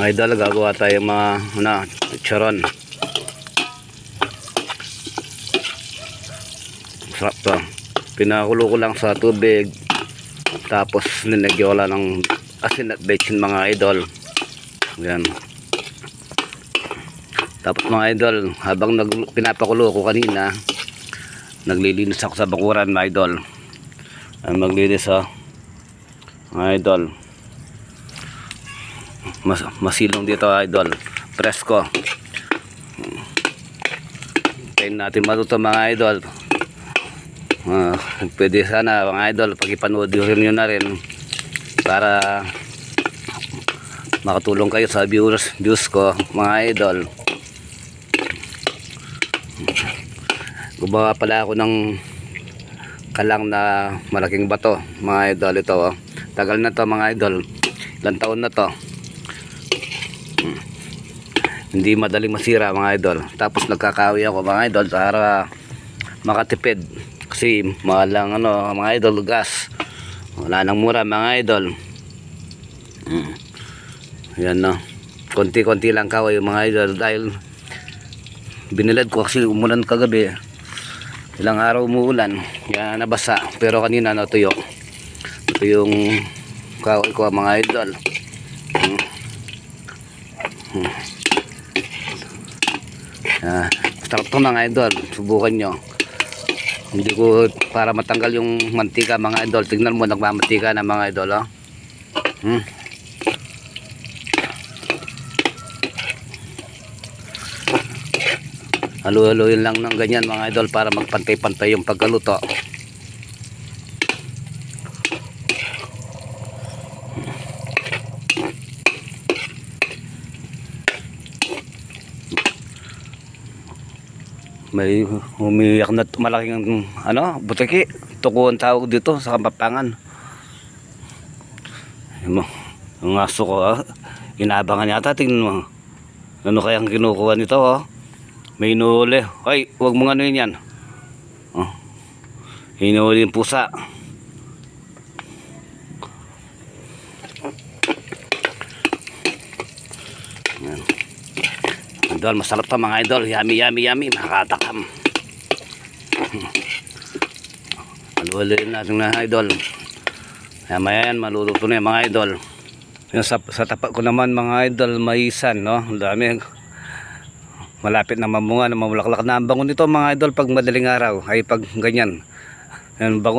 Mga idol, gagawa tayo mga charon. Sarap to. Pinakulo ko lang sa tubig, tapos linagyan ko lang ng asin at bechin mga idol. Yan. Tapos mga idol, habang pinapakulo ko kanina, naglilinis ako sa bakuran mga idol. Maglinis mga idol. Masilong dito idol, presko. Tayo natin matuto mga idol. Pwede sana mga idol pag-ipanood nyo na rin para makatulong kayo sa views ko mga idol. Gumawa pala ako ng kalang na malaking bato mga idol. Ito tagal na to mga idol, ilang taon na to. Hindi madaling masira mga idol. Tapos nagkakawi ako mga idol para makatipid kasi mahal lang mga idol, gas. Wala nang mura mga idol. Yan konti-konti lang kahoy mga idol, dahil binilad ko kasi umulan kagabi. Ilang araw umuulan, yan nabasa, pero kanina natuyo. Ito yung kahoy ko mga idol. Sarap to mga idol, subukan nyo. Hindi ko para matanggal yung mantika mga idol. Tingnan mo, nagmamantika na mga idol. Halu-haluin lang ng ganyan mga idol para magpantay-pantay yung pagkaluto. May umiyak na malaking butiki, tuko ang tawag dito sa Kapampangan. Yung aso ko inabangan yata. Tingnan mo, ano kayang kinukuha nito may inuuli. Ay, huwag mong ano yan. Inuuli yung pusa. Idol, masarap to mga idol. Yummy, makakatakam. Maluhuluin natin na idol. Maya yan, maluluto na yung mga idol. Yung sa tapat ko naman mga idol, maisan ang dami. Malapit na mamunga, na mamulaklak na ang bango nito mga idol pag madaling araw. Ay pag ganyan, yan bango.